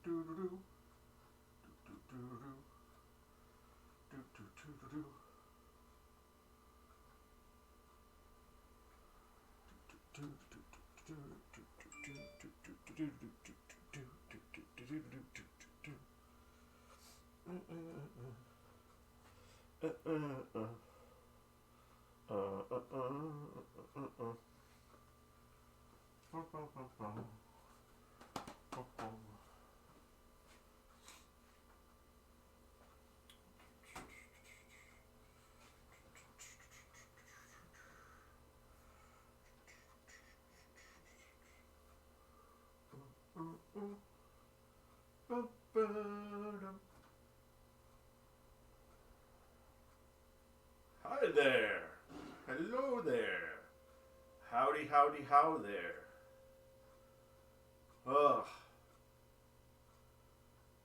Hi there. Hello there. Howdy, howdy, how there. Ugh.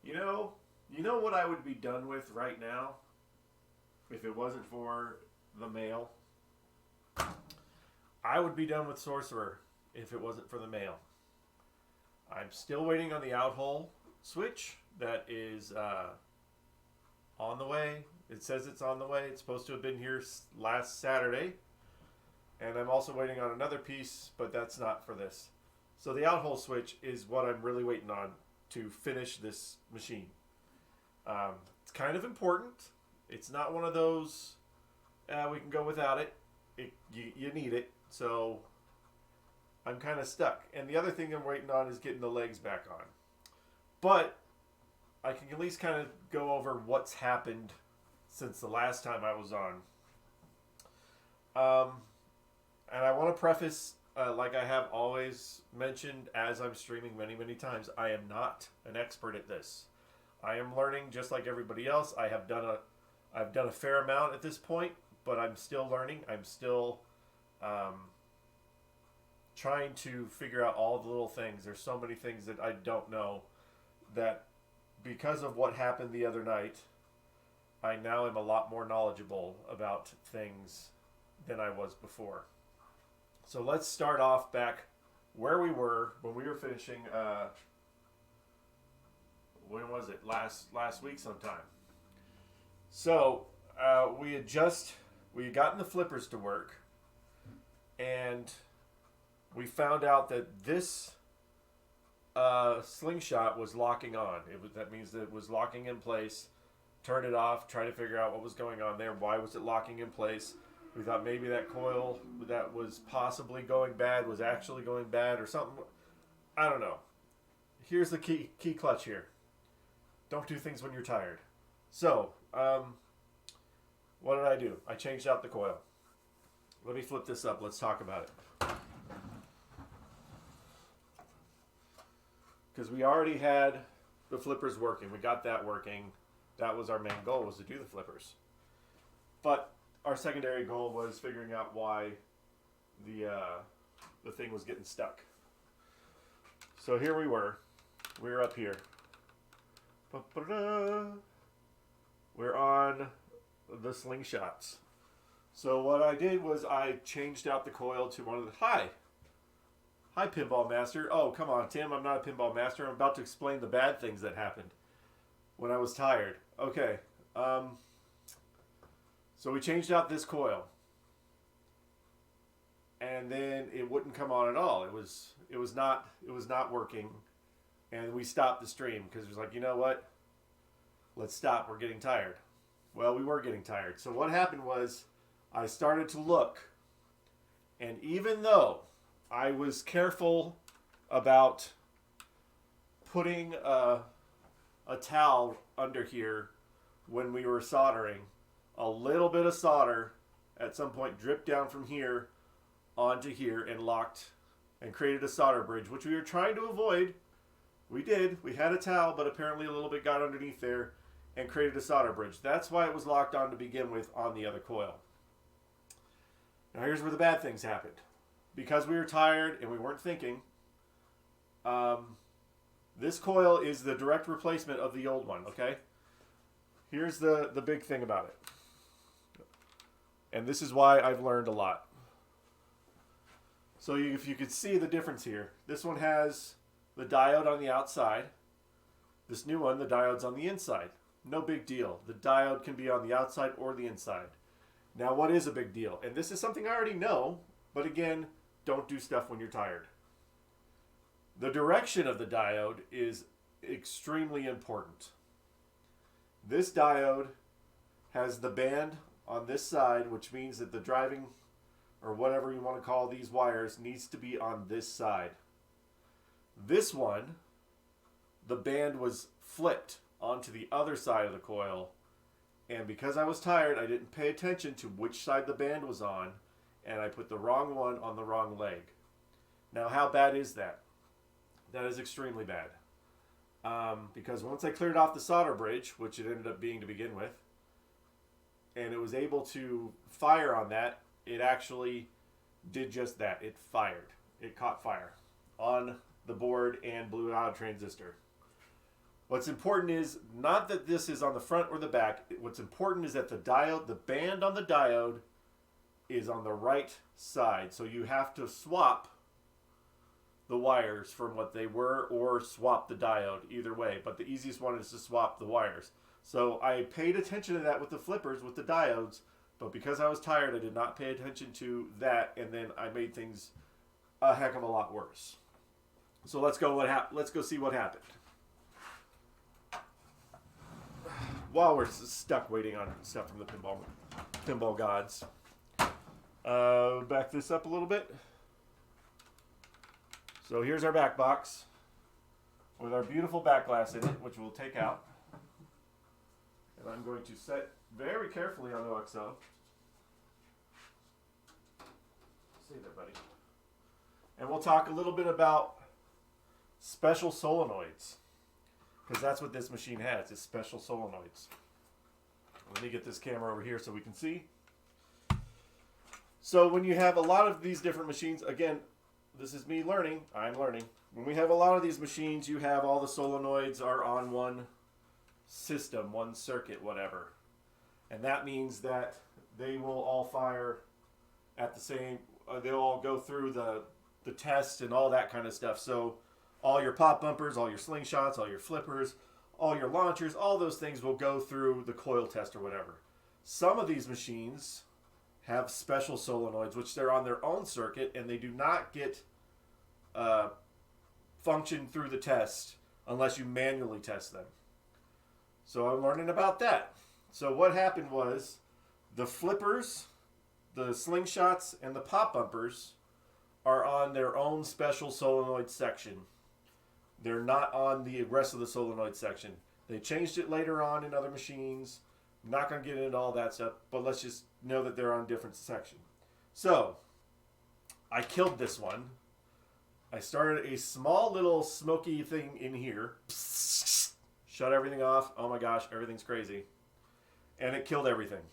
You know what I would be done with right now if it wasn't for the mail? I would be done with Sorcerer if it wasn't for the mail. I'm still waiting on the out-hole switch that is on the way. It says it's on the way. It's supposed to have been here last Saturday. And I'm also waiting on another piece, but that's not for this. So the out-hole switch is what I'm really waiting on to finish this machine. It's kind of important. It's not one of those, we can go without it. You need it. So I'm kind of stuck. And the other thing I'm waiting on is getting the legs back on. But I can at least kind of go over what's happened since the last time I was on. And I want to preface, like I have always mentioned as I'm streaming many, many times, I am not an expert at this. I am learning just like everybody else. I've done a fair amount at this point, but I'm still learning. I'm still trying to figure out all the little things. There's so many things that I don't know that because of what happened the other night, I now am a lot more knowledgeable about things than I was before. So let's start off back where we were when we were finishing, when was it? Last week sometime. So we had gotten the flippers to work, and we found out that this slingshot was locking on. That means that it was locking in place. Turned it off, tried to figure out what was going on there. Why was it locking in place? We thought maybe that coil that was possibly going bad was actually going bad or something. I don't know. Here's the key clutch here. Don't do things when you're tired. So, what did I do? I changed out the coil. Let me flip this up. Let's talk about it. Because we already had the flippers working. We got that working. That was our main goal, was to do the flippers. But our secondary goal was figuring out why the thing was getting stuck. So here we were. We were up here. We're on the slingshots. So what I did was I changed out the coil to one of the... Hi, Pinball Master. Oh, come on, Tim. I'm not a Pinball Master. I'm about to explain the bad things that happened when I was tired. Okay. So we changed out this coil, and then it wouldn't come on at all. It was not working, and we stopped the stream because it was like, you know what? Let's stop. We're getting tired. Well, we were getting tired. So what happened was I started to look, and even though I was careful about putting a towel under here when we were soldering, a little bit of solder at some point dripped down from here onto here and locked and created a solder bridge, which we were trying to avoid. We did. We had a towel, but apparently a little bit got underneath there and created a solder bridge. That's why it was locked on to begin with on the other coil. Now here's where the bad things happened. Because we were tired and we weren't thinking, this coil is the direct replacement of the old one, okay? Here's the big thing about it. And this is why I've learned a lot. So if you could see the difference here, this one has the diode on the outside. This new one, the diode's on the inside. No big deal. The diode can be on the outside or the inside. Now, what is a big deal? And this is something I already know, but again, don't do stuff when you're tired. The direction of the diode is extremely important. This diode has the band on this side, which means that the driving, or whatever you want to call these wires, needs to be on this side. This one, the band was flipped onto the other side of the coil, and because I was tired, I didn't pay attention to which side the band was on, and I put the wrong one on the wrong leg. Now, how bad is that? That is extremely bad. Because once I cleared off the solder bridge, which it ended up being to begin with, and it was able to fire on that, it actually did just that. It fired. It caught fire on the board and blew out a transistor. What's important is not that this is on the front or the back. What's important is that the diode, the band on the diode, is on the right side. So you have to swap the wires from what they were or swap the diode, either way. But the easiest one is to swap the wires. So I paid attention to that with the flippers, with the diodes, but because I was tired, I did not pay attention to that, and then I made things a heck of a lot worse. So let's go see what happened. While we're stuck waiting on stuff from the pinball gods. Back this up a little bit. So here's our back box with our beautiful back glass in it, which we'll take out. And I'm going to set very carefully on OXO. See there, buddy. And we'll talk a little bit about special solenoids, because that's what this machine has, is special solenoids. Let me get this camera over here so we can see. So when you have a lot of these different machines, again, this is me learning, I'm learning. When we have a lot of these machines, you have all the solenoids are on one system, one circuit, whatever. And that means that they will all fire at the same, they'll all go through the test and all that kind of stuff. So all your pop bumpers, all your slingshots, all your flippers, all your launchers, all those things will go through the coil test or whatever. Some of these machines have special solenoids, which they're on their own circuit, and they do not get function through the test unless you manually test them. So I'm learning about that. So what happened was the flippers, the slingshots, and the pop bumpers are on their own special solenoid section. They're not on the rest of the solenoid section. They changed it later on in other machines. I'm not going to get into all that stuff, but let's just know that they're on a different section. So I killed this one. I started a small little smoky thing in here. Shut everything off. Oh my gosh, everything's crazy. And it killed everything.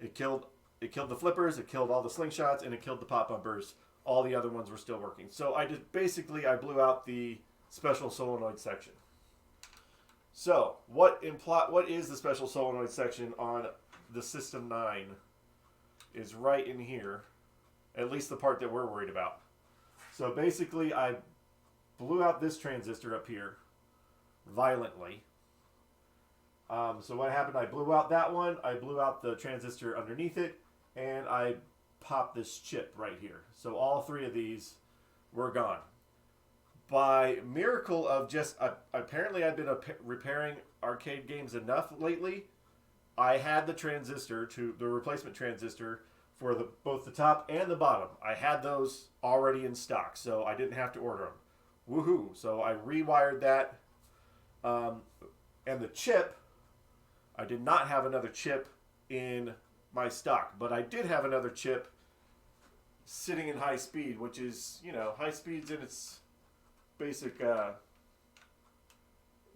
It killed the flippers, it killed all the slingshots, and it killed the pop bumpers. All the other ones were still working. So I blew out the special solenoid section. So what is the special solenoid section on the System 9 is right in here, at least the part that we're worried about. So basically I blew out this transistor up here violently. So what happened, I blew out that one, I blew out the transistor underneath it, and I popped this chip right here. So all three of these were gone. By miracle of just, apparently I've been repairing arcade games enough lately, I had the transistor, the replacement transistor for both the top and the bottom. I had those already in stock, so I didn't have to order them. Woohoo! So I rewired that. And the chip, I did not have another chip in my stock, but I did have another chip sitting in high speed, which is, high speed's in its basic,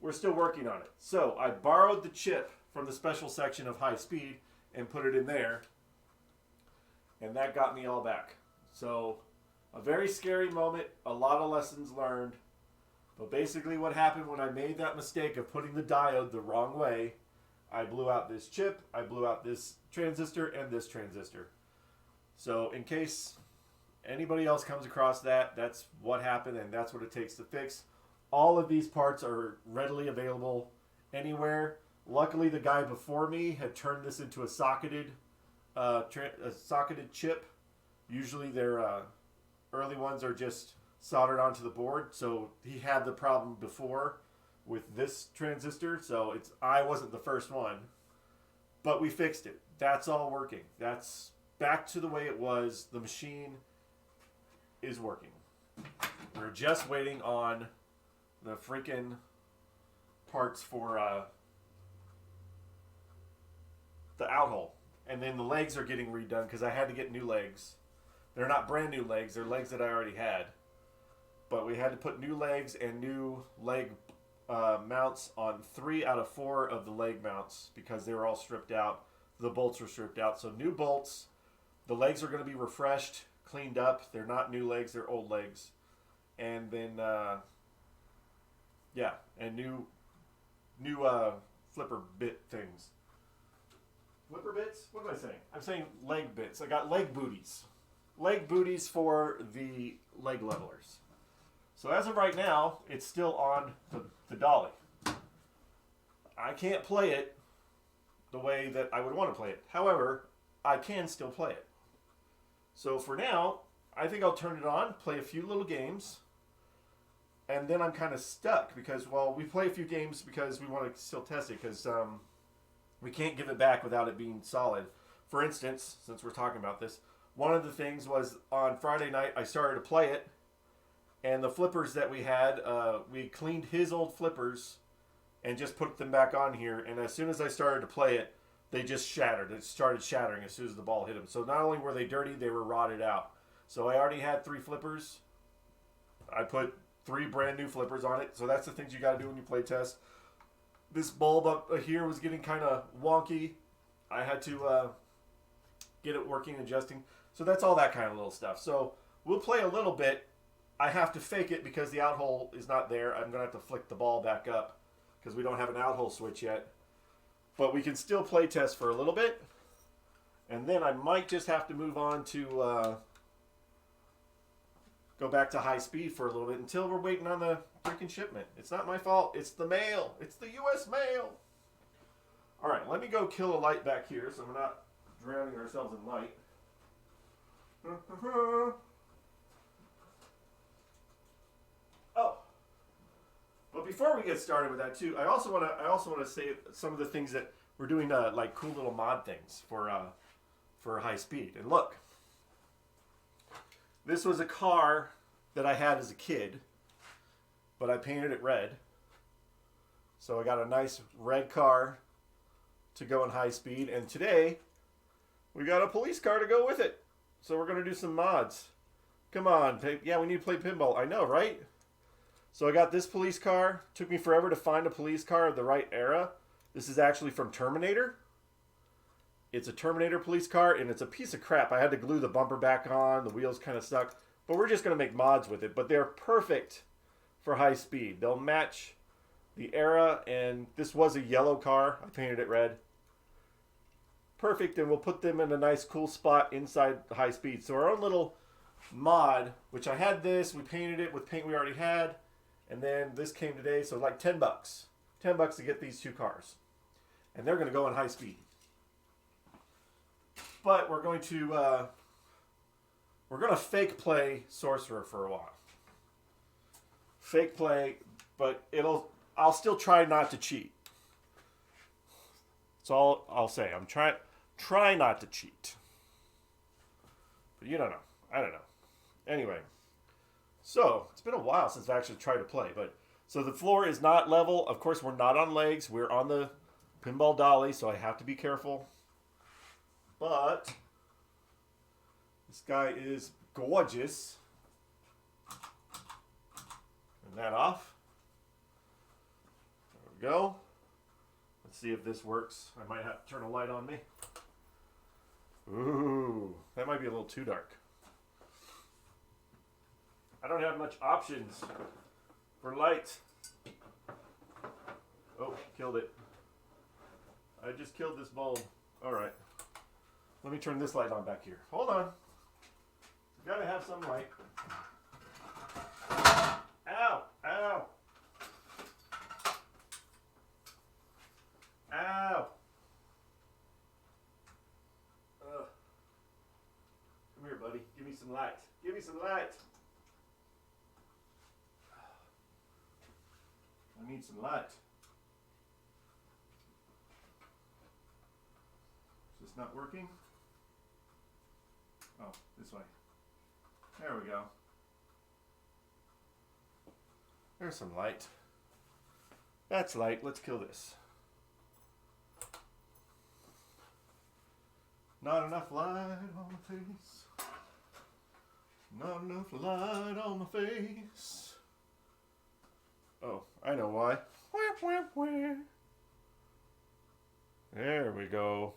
we're still working on it. So I borrowed the chip from the special section of high speed and put it in there, and that got me all back. So a very scary moment, a lot of lessons learned, but basically what happened when I made that mistake of putting the diode the wrong way, I blew out this chip, I blew out this transistor, and this transistor. So in case anybody else comes across that, that's what happened, and that's what it takes to fix. All of these parts are readily available anywhere. Luckily, the guy before me had turned this into a socketed chip. Usually their early ones are just soldered onto the board. So he had the problem before with this transistor. So I wasn't the first one. But we fixed it. That's all working. That's back to the way it was. The machine is working. We're just waiting on the freaking parts for the out hole. And then the legs are getting redone because I had to get new legs. They're not brand new legs. They're legs that I already had. But we had to put new legs and new leg mounts on 3 out of 4 of the leg mounts because they were all stripped out. The bolts were stripped out. So new bolts. The legs are going to be refreshed, cleaned up. They're not new legs. They're old legs. And then, yeah, and new flipper bit things. Flipper bits? What am I saying? I'm saying leg bits. I got leg booties. Leg booties for the leg levelers. So as of right now, it's still on the dolly. I can't play it the way that I would want to play it. However, I can still play it. So for now, I think I'll turn it on, play a few little games, and then I'm kind of stuck because, well, we play a few games because we want to still test it because we can't give it back without it being solid. For instance, since we're talking about this, one of the things was on Friday night I started to play it, and the flippers that we had, we cleaned his old flippers and just put them back on here, and as soon as I started to play it, they just shattered. It started shattering as soon as the ball hit them. So not only were they dirty, they were rotted out. So I already had 3 flippers. I put 3 brand new flippers on it. So that's the things you got to do when you play test. This bulb up here was getting kind of wonky. I had to get it working, adjusting. So that's all that kind of little stuff. So we'll play a little bit. I have to fake it because the out hole is not there. I'm going to have to flick the ball back up because we don't have an out hole switch yet. But we can still play test for a little bit. And then I might just have to move on to go back to high speed for a little bit until we're waiting on the freaking shipment. It's not my fault. It's the mail. It's the U.S. mail. All right, let me go kill a light back here so we're not drowning ourselves in light. Oh. But before we get started with that too, I also want to say some of the things that we're doing, like cool little mod things for high speed. And look, this was a car that I had as a kid, but I painted it red. So I got a nice red car to go in high speed. And today, we got a police car to go with it. So we're going to do some mods. Come on. Yeah, we need to play pinball. I know, right? So I got this police car. Took me forever to find a police car of the right era. This is actually from Terminator. It's a Terminator police car, and it's a piece of crap. I had to glue the bumper back on. The wheels kind of stuck. But we're just going to make mods with it. But they're perfect for high speed. They'll match the era, and this was a yellow car. I painted it red. Perfect, and we'll put them in a nice cool spot inside the high speed. So our own little mod, which I had this. We painted it with paint we already had. And then this came today, so like $10. $10 to get these 2 cars. And they're going to go in high speed. But we're going to fake play Sorcerer for a while. Fake play, but I'll still try not to cheat. That's all I'll say. I'm try not to cheat. But you don't know. I don't know. Anyway. So, it's been a while since I've actually tried to play, but so the floor is not level. Of course, we're not on legs. We're on the pinball dolly, so I have to be careful. But this guy is gorgeous. Turn that off. There we go. Let's see if this works. I might have to turn a light on me. Ooh, that might be a little too dark. I don't have much options for light. Oh, killed it. I just killed this bulb. All right. Let me turn this light on back here. Hold on. Gotta have some light. Ow! Ow! buddy. Give me some light. Give me some light. I need some light. Is this not working? Oh, this way. There we go. There's some light. That's light. Let's kill this. Not enough light on my face. Not enough light on my face. Oh, I know why. There we go.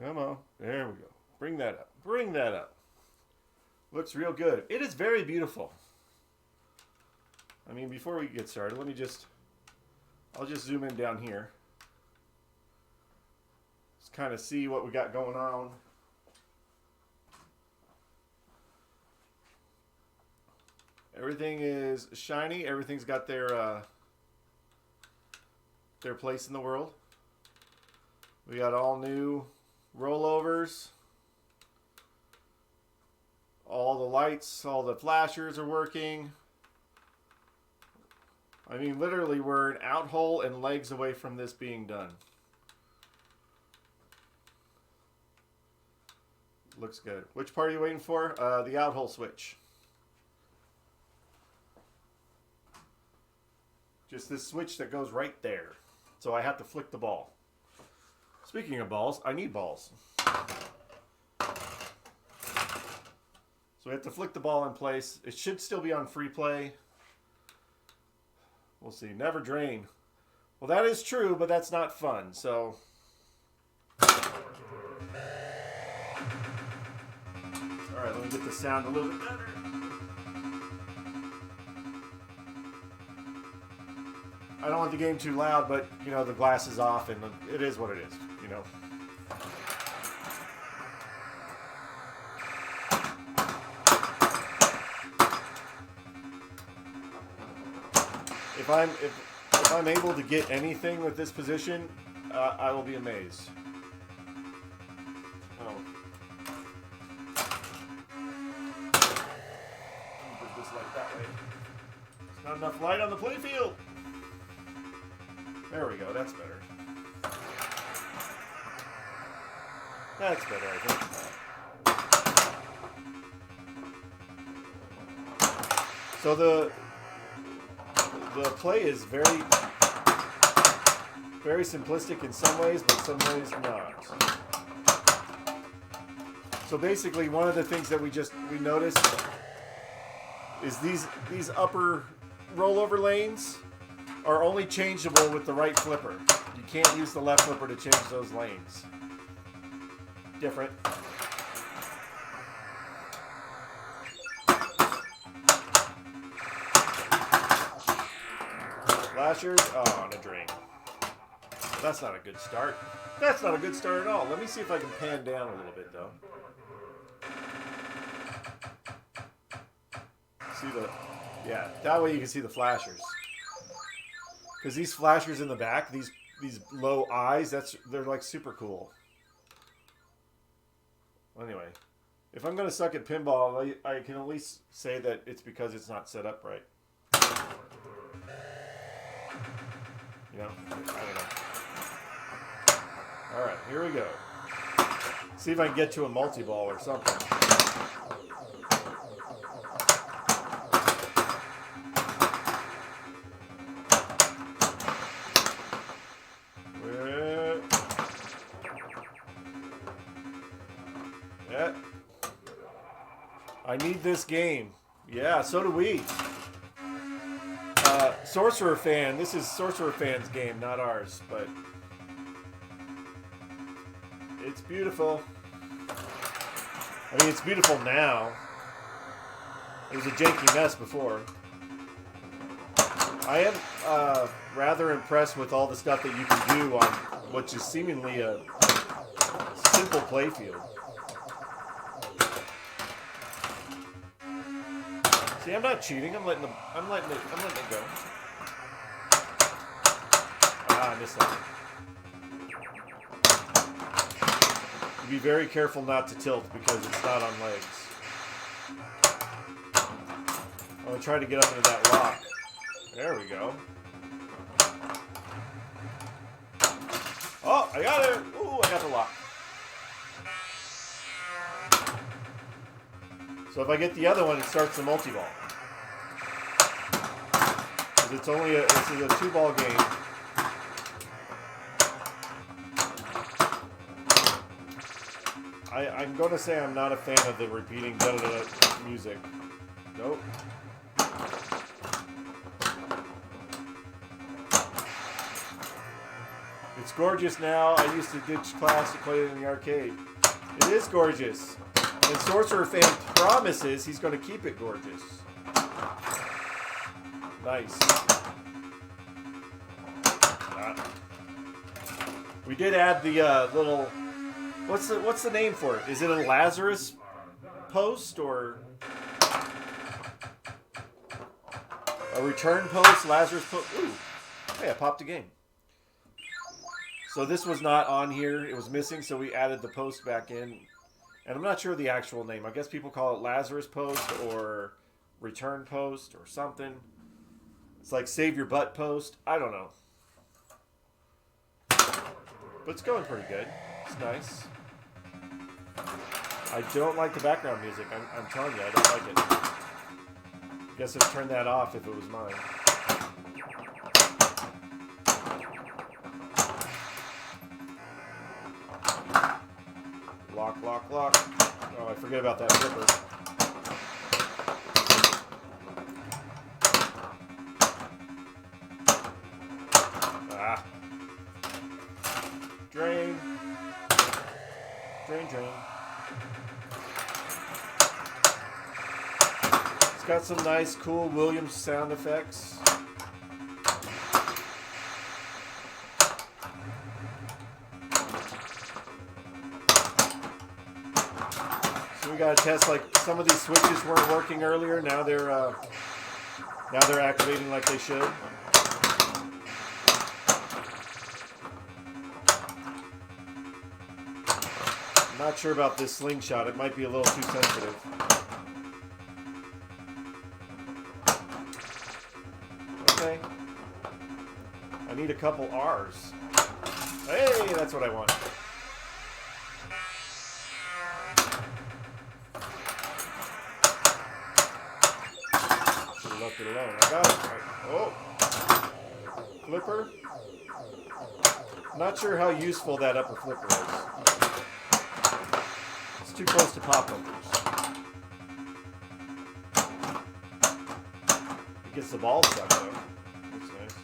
Come on. There we go. Bring that up. Bring that up. Looks real good. It is very beautiful. I mean, before we get started, I'll just zoom in down here. Just kind of see what we got going on. Everything is shiny. Everything's got their place in the world. We got all new rollovers. All the lights, all the flashers are working. I mean, literally, we're an out hole and legs away from this being done. Looks good. Which part are you waiting for? The out hole switch. Just this switch that goes right there. So I have to flick the ball. Speaking of balls, I need balls. So we have to flick the ball in place. It should still be on free play. We'll see. Never drain. Well, that is true, but that's not fun. So. Alright, let me get the sound a little bit better. I don't want the game too loud, but, you know, the glass is off, and it is what it is, you know. If I'm able to get anything with this position, I will be amazed. Oh. Let me put this light that way. There's not enough light on the playfield. There we go. That's better. That's better, I think. So the play is very simplistic in some ways, but some ways not. So basically, one of the things that we noticed is these upper rollover lanes are only changeable with the right flipper. You can't use the left flipper to change those lanes. Different. Flashers, oh, on a drain. That's not a good start. That's not a good start at all. Let me see if I can pan down a little bit, though. See yeah, that way you can see the flashers. Because these flashers in the back, these low eyes, they're like super cool. Anyway, if I'm going to suck at pinball, I can at least say that it's because it's not set up right. You know, I don't know. All right, here we go. See if I can get to a multi-ball or something. Yeah. I need this game. Yeah, so do we. Sorcerer Fan. This is Sorcerer Fan's game, not ours, but it's beautiful. I mean, it's beautiful now. It was a janky mess before. I am rather impressed with all the stuff that you can do on what is seemingly a simple playfield. See, I'm not cheating. I'm letting it go. Ah, I missed that. be very careful not to tilt because it's not on legs. I'm going to try to get up into that lock. There we go. Oh, I got it! Ooh, I got the lock. So if I get the other one, it starts the multi-ball. It's only this is a 2-ball game. I'm going to say I'm not a fan of the repeating da-da-da music. Nope. It's gorgeous now. I used to ditch class to play it in the arcade. It is gorgeous. And Sorcerer Fan promises he's going to keep it gorgeous. Nice. We did add the little... What's the name for it? Is it a Lazarus post or a return post? Lazarus post. Ooh, hey, I popped a game. So this was not on here. It was missing, so we added the post back in. And I'm not sure the actual name. I guess people call it Lazarus post or return post or something. It's like save your butt post. I don't know. But it's going pretty good. It's nice. I don't like the background music. I'm telling you, I don't like it. I guess I'd turn that off if it was mine. Lock, lock, lock. Oh, I forget about that flipper. Ah. Drain. Drain, drain. It's got some nice, cool Williams sound effects. So we gotta test, like, some of these switches weren't working earlier. Now they're activating like they should. I'm not sure about this slingshot. It might be a little too sensitive. Okay. I need a couple R's. Hey, that's what I want. Should have left it alone. I got it. Oh. Flipper. Not sure how useful that upper flipper is. It's too close to pop bumpers. It gets the ball stuck though. That's nice.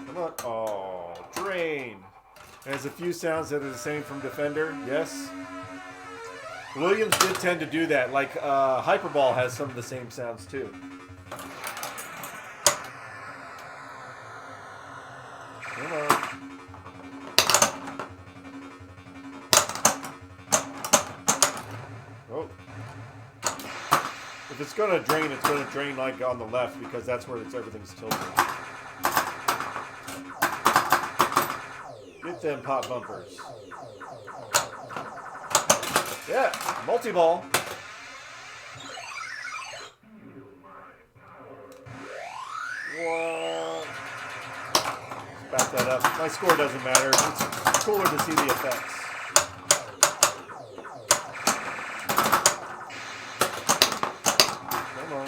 Come on. Oh, drain. It has a few sounds that are the same from Defender. Yes. Williams did tend to do that. Like Hyperball has some of the same sounds too. Come on. Oh. If it's going to drain, it's going to drain like on the left because that's where everything's tilted. Get them pop bumpers. Yeah, multi-ball. Whoa. Back that up. My score doesn't matter. It's cooler to see the effects. Come on.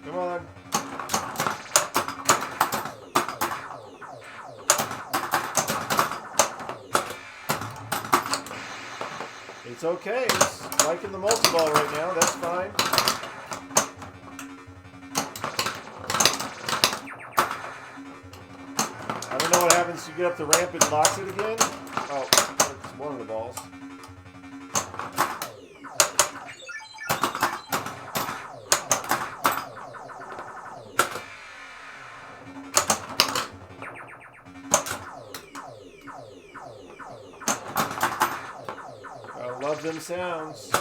Come on. It's okay. It's liking the multi-ball right now. That's fine. I don't know what happens. You get up the ramp and locks it again. Oh, it's one of the balls. Love them sounds.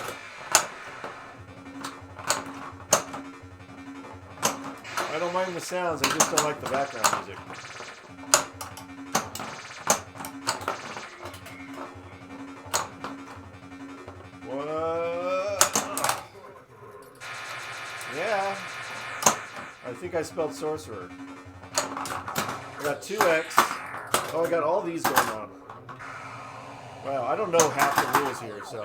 I don't mind the sounds, I just don't like the background music. What? Yeah. I think I spelled sorcerer. I got 2X. Oh, I got all these going on. Wow, I don't know half the rules here, so.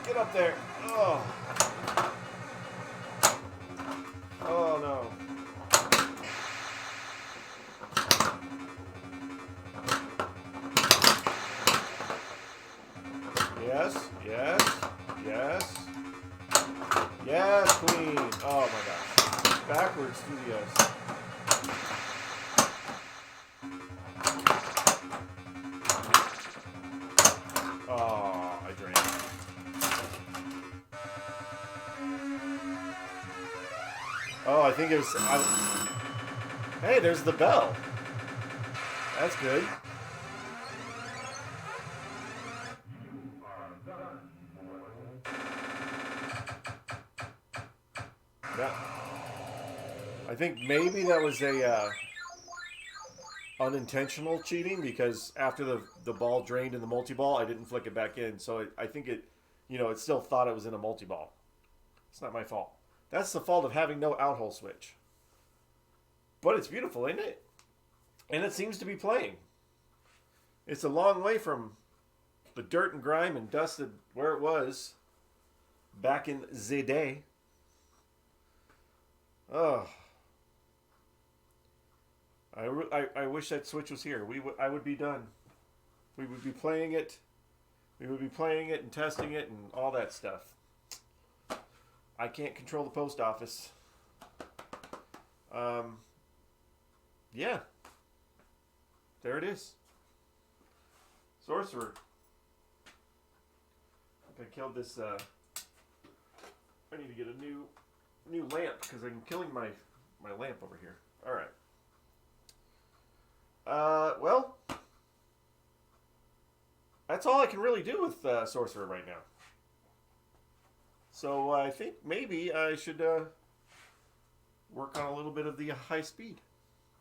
Get up there. Oh. Oh, no. Yes, yes, yes. Yes, queen. Oh, my gosh. Backwards through the ice. Oh, I drained. Oh, I think it was... Hey, there's the bell. That's good. Yeah. I think maybe that was a unintentional cheating, because after the ball drained in the multi-ball, I didn't flick it back in. So I think it, it still thought it was in a multi-ball. It's not my fault. That's the fault of having no out-hole switch. But it's beautiful, isn't it? And it seems to be playing. It's a long way from the dirt and grime and dust where it was back in the day. Oh. I wish that switch was here. I would be done. We would be playing it. We would be playing it and testing it and all that stuff. I can't control the post office. Yeah. There it is. Sorcerer. I killed this. I need to get a new lamp because I'm killing my lamp over here. All right. Well, that's all I can really do with Sorcerer right now. So I think maybe I should work on a little bit of the high speed,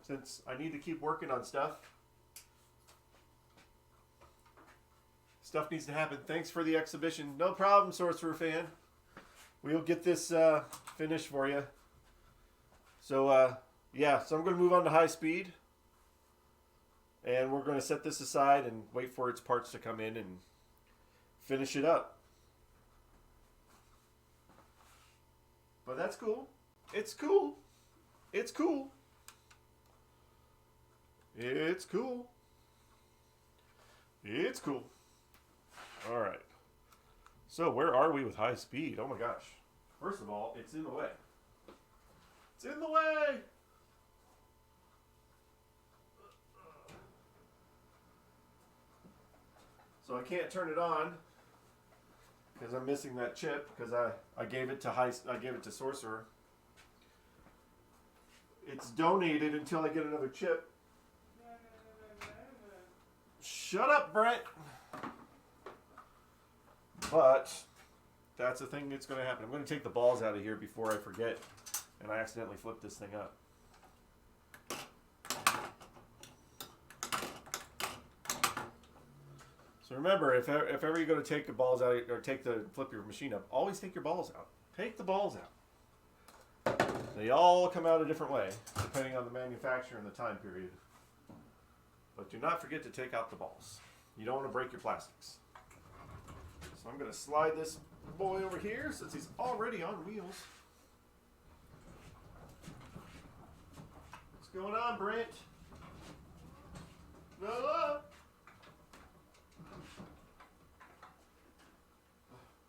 since I need to keep working on stuff. Stuff needs to happen. Thanks for the exhibition. No problem, Sorcerer fan. We'll get this finished for you. So, yeah, so I'm going to move on to high speed. And we're going to set this aside and wait for its parts to come in and finish it up. But that's cool. It's cool. It's cool. It's cool. It's cool. All right. So where are we with high speed? Oh my gosh. First of all, it's in the way. It's in the way. So I can't turn it on because I'm missing that chip, because I gave it to Sorcerer. It's donated until I get another chip. Shut up, Brent. But that's the thing that's going to happen. I'm going to take the balls out of here before I forget and I accidentally flip this thing up. So remember, if ever you're going to take the balls out or flip your machine up, always take your balls out. Take the balls out. They all come out a different way, depending on the manufacturer and the time period. But do not forget to take out the balls. You don't want to break your plastics. So I'm going to slide this boy over here since he's already on wheels. What's going on, Brent? No.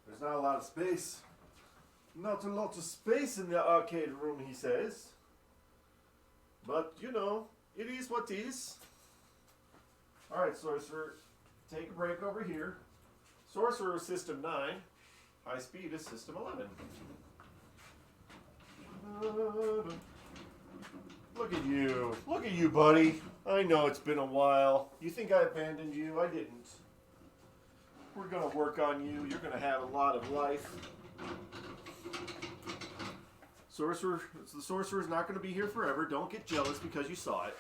There's not a lot of space. Not a lot of space in the arcade room, he says. But, it is what it is. Alright, Sorcerer, take a break over here. Sorcerer is System 9. High Speed is System 11. Look Look at you. Look at you, buddy. I know it's been a while. You think I abandoned you? I didn't. We're going to work on you. You're going to have a lot of life. The sorcerer's not going to be here forever. Don't get jealous because you saw it.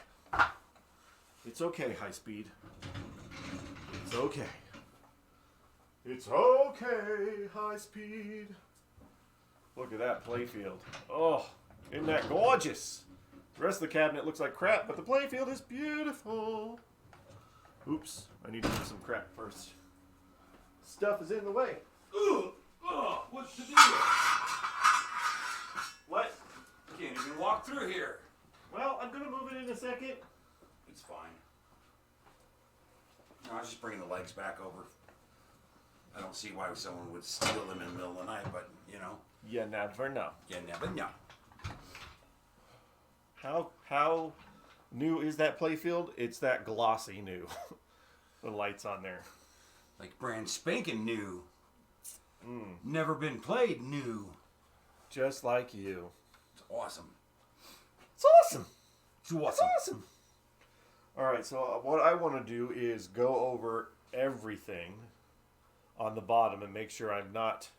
It's okay, High Speed. It's okay. It's okay, High Speed. Look at that playfield. Oh, isn't that gorgeous? The rest of the cabinet looks like crap, but the playfield is beautiful. Oops, I need to do some crap first. Stuff is in the way. Ugh! What's the deal? What? Can't even walk through here. Well, I'm going to move it in a second. It's fine. No, I was just bringing the legs back over. I don't see why someone would steal them in the middle of the night, but, you know. You never know. You never know. How new is that playfield? It's that glossy new. The lights on there. Like brand spanking new. Never been played new. Just like you. It's awesome. It's awesome. It's awesome. It's awesome. All right, so what I want to do is go over everything on the bottom and make sure I'm not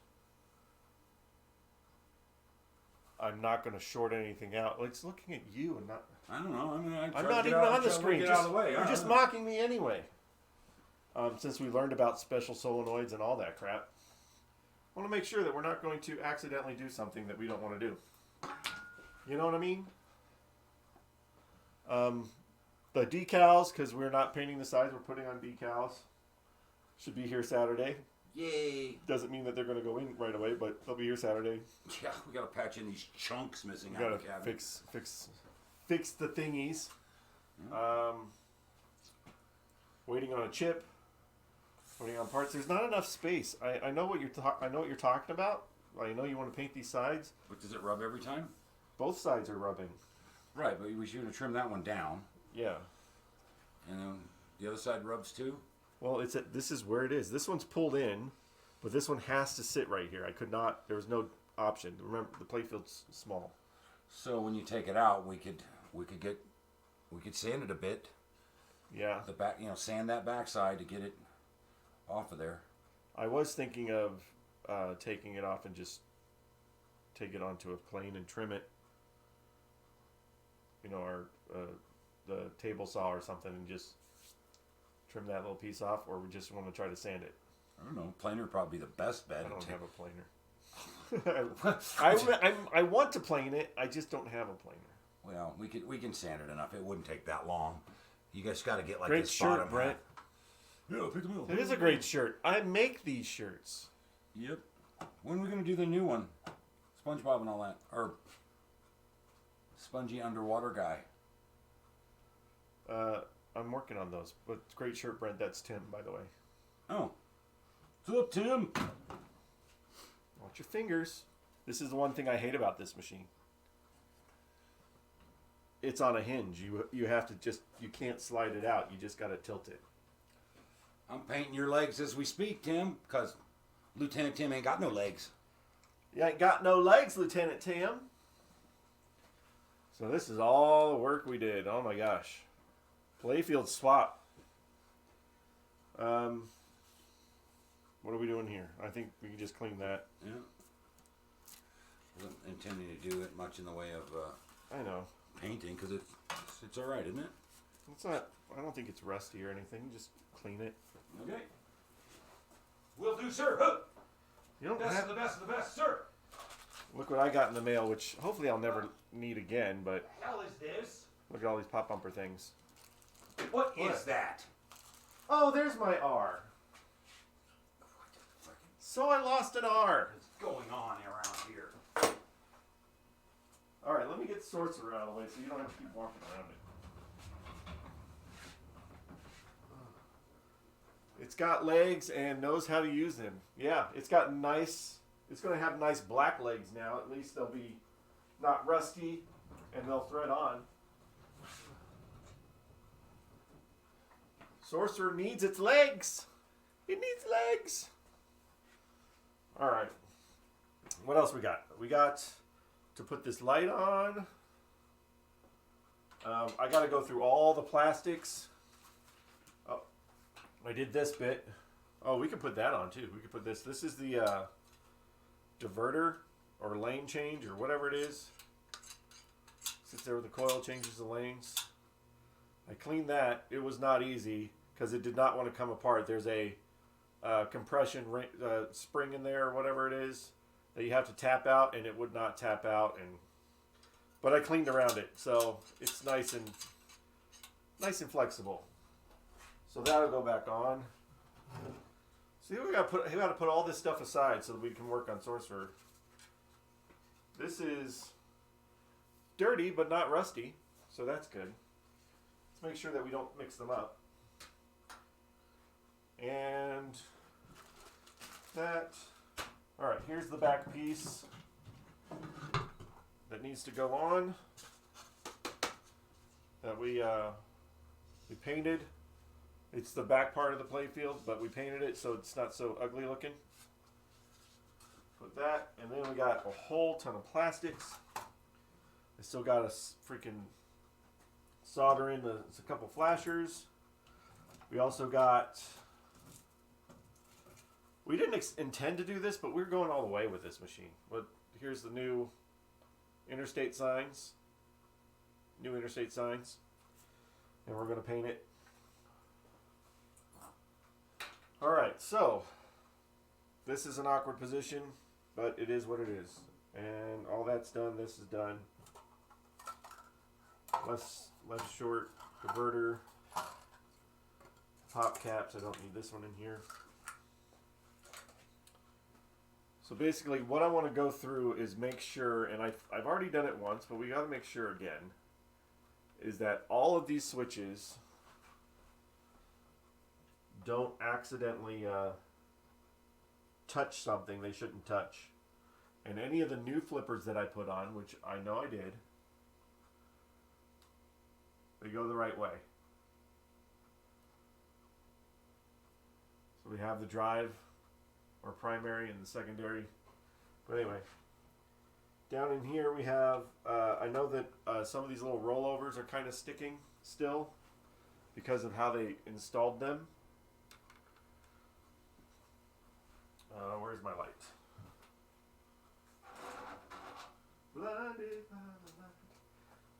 going to short anything out. It's looking at you and not. I don't know. I'm not even on the screen. Get out of the way. You're just mocking me anyway. Since we learned about special solenoids and all that crap, I want to make sure that we're not going to accidentally do something that we don't want to do. You know what I mean? The decals, because we're not painting the sides, we're putting on decals. Should be here Saturday. Yay. Doesn't mean that they're going to go in right away, but they'll be here Saturday. Yeah, we got to patch in these chunks missing We out got of the to cabinet. fix the thingies. Waiting on a chip. Waiting on parts. There's not enough space. I know what you're talking about. I know you want to paint these sides. But does it rub every time? Both sides are rubbing. Right, but we should have trimmed that one down. Yeah. And then the other side rubs too? Well, this is where it is. This one's pulled in, but this one has to sit right here. I could not. There was no option. Remember, the playfield's small. So when you take it out, we could sand it a bit. Yeah. The back, sand that backside to get it off of there. I was thinking of taking it off and just take it onto a plane and trim it. Or the table saw or something, and just trim that little piece off, or we just want to try to sand it. I don't know. Planer would probably be the best bet. I don't have a planer. I want to plane it. I just don't have a planer. Well, we can sand it enough. It wouldn't take that long. You guys got to get like great this shirt, bottom Brent. Yeah, pick them up. It is a great shirt. I make these shirts. Yep. When are we gonna do the new one? SpongeBob and all that, or Spongy Underwater Guy? I'm working on those. But great shirt, Brent. That's Tim, by the way. Oh. What's up, Tim? Watch your fingers. This is the one thing I hate about this machine. It's on a hinge. You have to you can't slide it out. You just got to tilt it. I'm painting your legs as we speak, Tim, because Lieutenant Tim ain't got no legs. You ain't got no legs, Lieutenant Tim. So this is all the work we did. Oh my gosh. Playfield swap. What are we doing here? I think we can just clean that. Yeah. Wasn't intending to do it much in the way of I know. painting, because it's all right, isn't it? It's not. I don't think it's rusty or anything. Just clean it. Okay. Will do, sir. Huh. You don't Best have. of the best of the best, sir. Look what I got in the mail, which hopefully I'll never need again. But What the hell is this? look at all these pop bumper things. What is that? Oh, there's my R. What the frickin' So I lost an R. is going on around here? All right, let me get the sorcerer out of the way so you don't have to keep walking around it. It's got legs and knows how to use them. Yeah, it's got nice. It's going to have nice black legs now. At least they'll be not rusty and they'll thread on. Sorcerer needs its legs. It needs legs. All right. What else we got? We got to put this light on. I got to go through all the plastics. Oh, I did this bit. Oh, we can put that on too. We can put this. This is the diverter or lane change or whatever it is. Sits there with the coil, changes the lanes. I cleaned that. It was not easy because it did not want to come apart. There's a compression spring in there or whatever it is that you have to tap out, and it would not tap out. But I cleaned around it, so it's nice and flexible. So that'll go back on. See, we got to put all this stuff aside so that we can work on Sorcerer. This is dirty but not rusty, so that's good. Let's make sure that we don't mix them up. And that. All right, here's the back piece that needs to go on. That we painted. It's the back part of the playfield, but we painted it so it's not so ugly looking. Put that, and then we got a whole ton of plastics. I still got a freaking solder in a couple flashers. We also got. We didn't intend to do this, but we're going all the way with this machine. But here's the new interstate signs. New interstate signs. And we're going to paint it. Alright, so this is an awkward position, but it is what it is. And all that's done, this is done. Left short, diverter, pop caps. I don't need this one in here. So basically what I want to go through is make sure, and I've already done it once, but we got to make sure again, is that all of these switches don't accidentally touch something they shouldn't touch. And any of the new flippers that I put on, which I know I did, they go the right way. So we have the drive or primary and the secondary. But anyway, down in here we have, I know that some of these little rollovers are kind of sticking still because of how they installed them. Where's my light? Blinded by the light.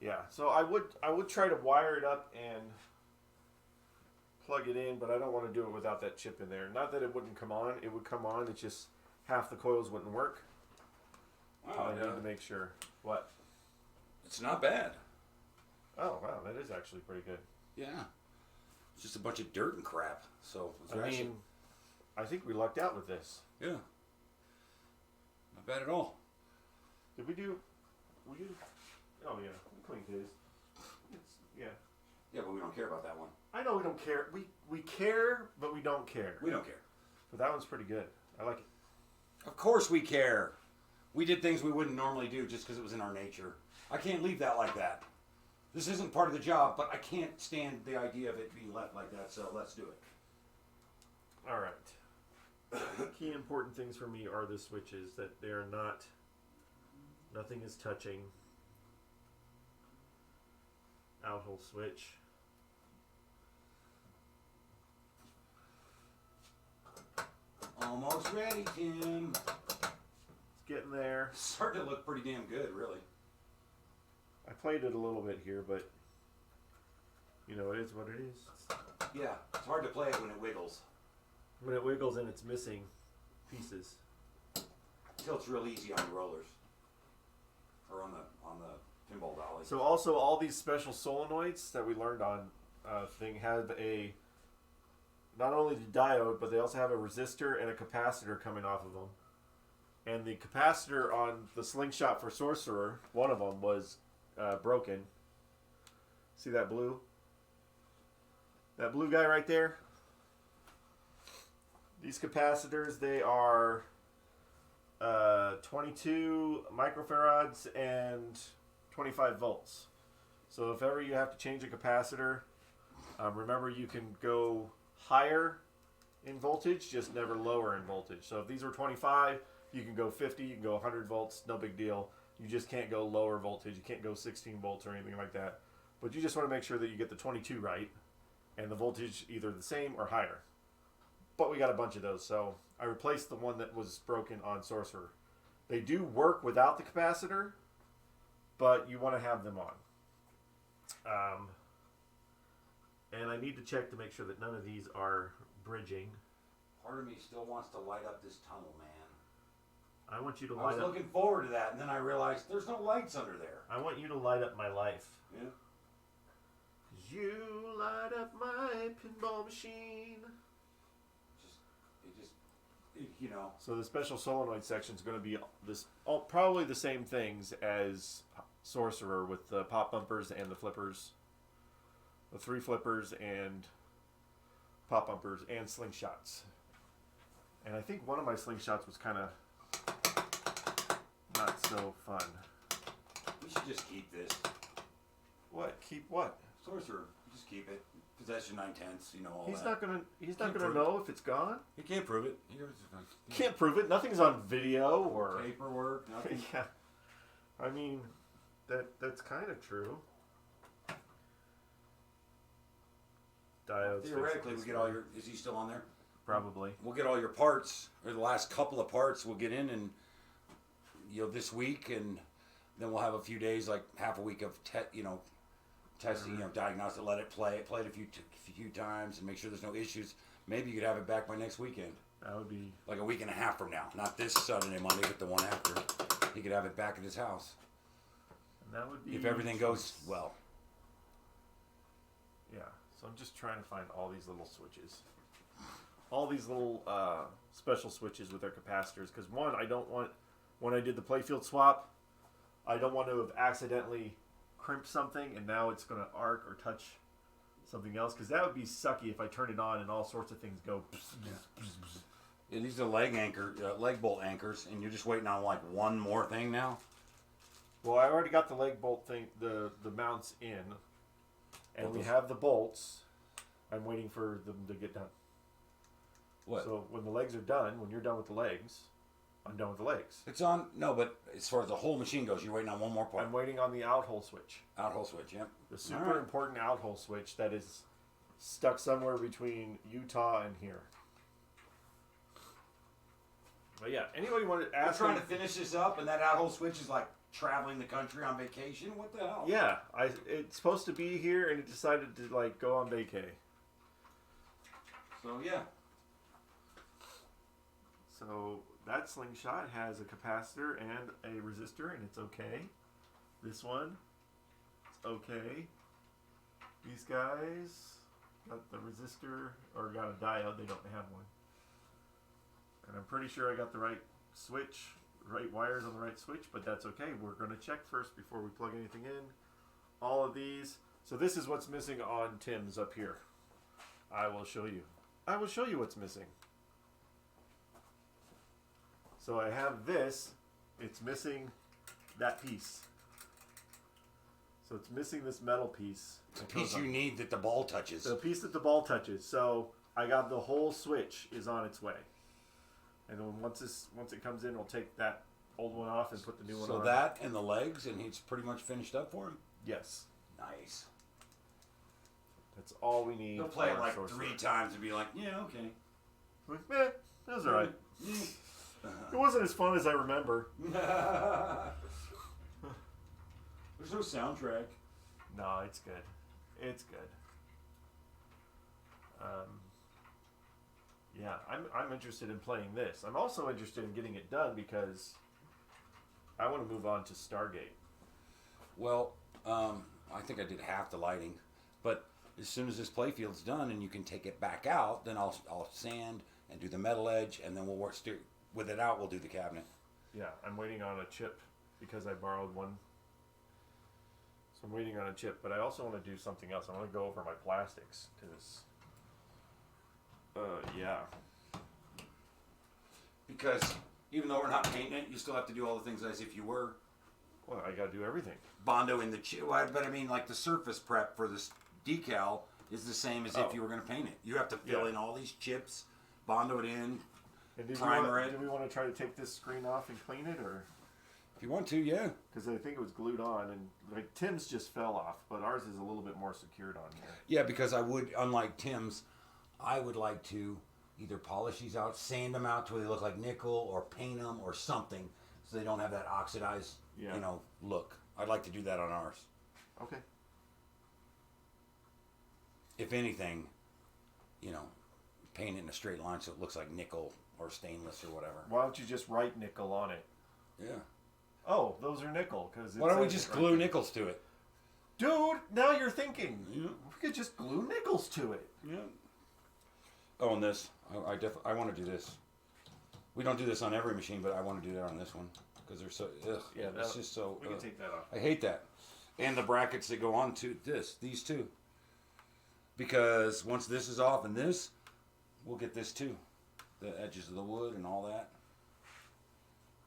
Yeah, so I would try to wire it up and plug it in, but I don't want to do it without that chip in there. Not that it wouldn't come on; it would come on. It's just half the coils wouldn't work. Wow, I need to make sure. What? It's not bad. Oh wow, that is actually pretty good. Yeah, it's just a bunch of dirt and crap. So I mean, I think we lucked out with this. Yeah, not bad at all. Did we do? We did. Oh yeah, we cleaned his. Yeah. Yeah, but we don't care about that one. I know we don't care. We care, but we don't care. We don't care. But that one's pretty good. I like it. Of course we care. We did things we wouldn't normally do just because it was in our nature. I can't leave that like that. This isn't part of the job, but I can't stand the idea of it being left like that, so let's do it. All right. Key important things for me are the switches, that they are not, nothing is touching. Out-hole switch. Almost ready, Tim. It's getting there. It's starting to look pretty damn good, really. I played it a little bit here, but you know, it is what it is. Yeah, it's hard to play it when it wiggles. When it wiggles and it's missing pieces. Tilts real easy on the rollers. Or on the pinball dolly. So also all these special solenoids that we learned on thing have a, not only the diode, but they also have a resistor and a capacitor coming off of them. And the capacitor on the slingshot for Sorcerer, one of them was broken. See that blue? That blue guy right there? These capacitors, they are 22 microfarads and 25 volts. So if ever you have to change a capacitor, remember you can go higher in voltage, just never lower in voltage. So if these were 25, you can go 50, you can go 100 volts, no big deal. You just can't go lower voltage. You can't go 16 volts or anything like that. But you just want to make sure that you get the 22 right and the voltage either the same or higher. But we got a bunch of those, so I replaced the one that was broken on Sorcerer. They do work without the capacitor, but you want to have them on. And I need to check to make sure that none of these are bridging. Part of me still wants to light up this tunnel, man. I want you to I light was up. looking forward to that, and then I realized there's no lights under there. I want you to light up my life. Yeah. 'Cause you light up my pinball machine. You know. So the special solenoid section is going to be probably the same things as Sorcerer with the pop bumpers and the flippers, the 3 flippers and pop bumpers and slingshots. And I think one of my slingshots was kind of not so fun. We should just keep this. What? Keep what? Sorcerer. Just keep it. Possession 9/10, you know, all He's that. He's not gonna know if it's gone. He can't prove it. Can't prove it. Nothing's on video or paperwork, nothing. Yeah. I mean, that's kind of true. Diodes. Theoretically, we get all your. Is he still on there? Probably. We'll get all your parts, or the last couple of parts. We'll get in, and this week, and then we'll have a few days, like half a week of testing, diagnostic. Let it play it a few times, and make sure there's no issues. Maybe you could have it back by next weekend. That would be like a week and a half from now. Not this Saturday, Monday, but the one after. He could have it back at his house. And that would be if everything goes well. Yeah. So I'm just trying to find all these little switches. All these little special switches with their capacitors. Because one, I don't want, when I did the playfield swap, I don't want to have accidentally crimped something and now it's going to arc or touch something else. Because that would be sucky if I turn it on and all sorts of things go. Yeah, these are leg bolt anchors, and you're just waiting on like one more thing now? Well, I already got the leg bolt thing, the mounts in. And we have the bolts. I'm waiting for them to get done. What? So when the legs are done, when you're done with the legs, I'm done with the legs. It's on. No, but as far as the whole machine goes, you're waiting on one more part. I'm waiting on the out-hole switch. Out-hole switch, yeah. The super important out-hole switch that is stuck somewhere between Utah and here. But yeah, anybody want to ask? We're trying to finish this up, and that out-hole switch is like traveling the country on vacation. What the hell? Yeah, it's supposed to be here, and it decided to like go on vacay. So yeah. So that slingshot has a capacitor and a resistor, and it's okay. This one, it's okay. These guys got the resistor, or got a diode. They don't have one. And I'm pretty sure I got the right switch, right wires on the right switch, but that's okay. We're going to check first before we plug anything in. All of these. So this is what's missing on Tim's up here. I will show you. I will show you what's missing. So I have this. It's missing that piece. So it's missing this metal pice. The piece you need that the ball touches. The piece that the ball touches. So I got the whole switch is on its way. And then once it comes in, we'll take that old one off and put the new one on. So that and the legs, and he's pretty much finished up for him? Yes. Nice. That's all we need. He'll play it like 3 times and be like, yeah, okay. Like, that was alright. It wasn't as fun as I remember. There's no soundtrack. No, it's good. It's good. Yeah, I'm interested in playing this. I'm also interested in getting it done because I want to move on to Stargate. Well, I think I did half the lighting, but as soon as this playfield's done and you can take it back out, then I'll sand and do the metal edge, and then we'll work with it out. We'll do the cabinet. Yeah, I'm waiting on a chip because I borrowed one. So I'm waiting on a chip, but I also want to do something else. I want to go over my plastics because. Yeah. Because even though we're not painting it, you still have to do all the things as if you were. Well, I got to do everything. Bondo in the chip. But I mean, like the surface prep for this decal is the same as if you were going to paint it. You have to fill in all these chips, Bondo it in, And primer do we want to try to take this screen off and clean it, or? If you want to, yeah. Because I think it was glued on, and like Tim's just fell off, but ours is a little bit more secured on here. Yeah, because I would, unlike Tim's, I would like to either polish these out, sand them out to where they look like nickel, or paint them or something, so they don't have that oxidized, look. I'd like to do that on ours. Okay. If anything, paint it in a straight line so it looks like nickel or stainless or whatever. Why don't you just write nickel on it? Yeah. Oh, those are nickel. Why don't we just glue nickels to it? Dude, now you're thinking. Yeah. We could just glue nickels to it. Yeah. Oh, and this. I want to do this. We don't do this on every machine, but I want to do that on this one. Because they're so, Yeah, it's just so. We can take that off. I hate that. And the brackets that go on to these two. Because once this is off and this, we'll get this too. The edges of the wood and all that.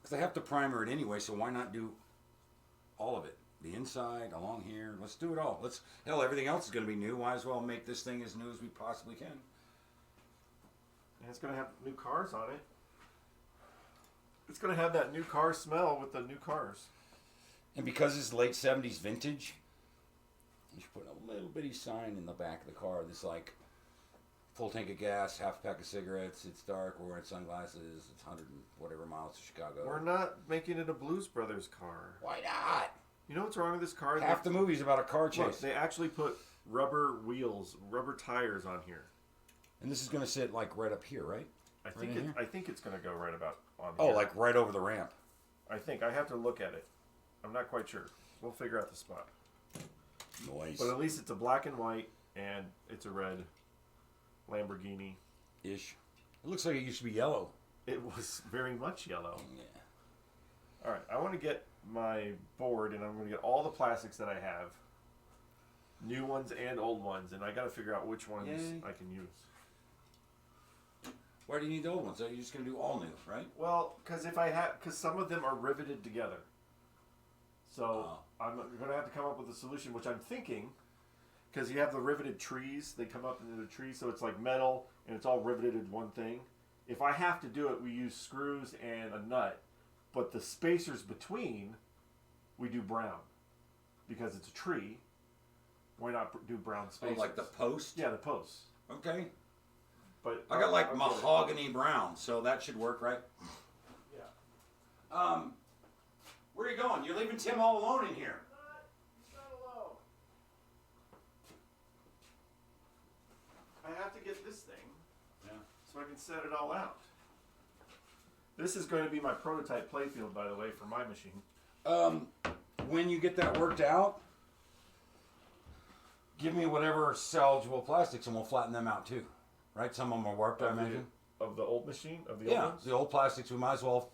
Because I have to primer it anyway, so why not do all of it? The inside, along here. Let's do it all. Hell, everything else is going to be new. Might as well make this thing as new as we possibly can. And it's going to have new cars on it. It's going to have that new car smell with the new cars. And because it's late 70s vintage, you should put a little bitty sign in the back of the car that's like, full tank of gas, half a pack of cigarettes, it's dark, we're wearing sunglasses, it's 100 and whatever miles to Chicago. We're not making it a Blues Brothers car. Why not? You know what's wrong with this car? Half the movie's about a car chase. Look, they actually put rubber wheels, rubber tires on here. And this is going to sit like right up here, right? I think it's going to go right about on here. Oh, like right over the ramp. I think. I have to look at it. I'm not quite sure. We'll figure out the spot. Noise. But at least it's a black and white, and it's a red Lamborghini-ish. It looks like it used to be yellow. It was very much yellow. Yeah. All right, I want to get my board, and I'm going to get all the plastics that I have, new ones and old ones, and I got to figure out which ones I can use. Why do you need the old ones? Are you just going to do all new, right? Well, because some of them are riveted together. So I'm going to have to come up with a solution, which I'm thinking, because you have the riveted trees, they come up into the tree, so it's like metal, and it's all riveted in one thing. If I have to do it, we use screws and a nut, but the spacers between, we do brown, because it's a tree. Why not do brown spacers? Oh, like the post? Yeah, the posts. Okay. But I got like mahogany brown, so that should work, right? Yeah. Where are you going? You're leaving Tim all alone in here. He's not alone. I have to get this thing so I can set it all out. This is going to be my prototype playfield, by the way, for my machine. When you get that worked out, give me whatever salvageable plastics and we'll flatten them out too. Right? Some of them are warped, I imagine. Of the old machine? Of the old ones? The old plastics, we might as well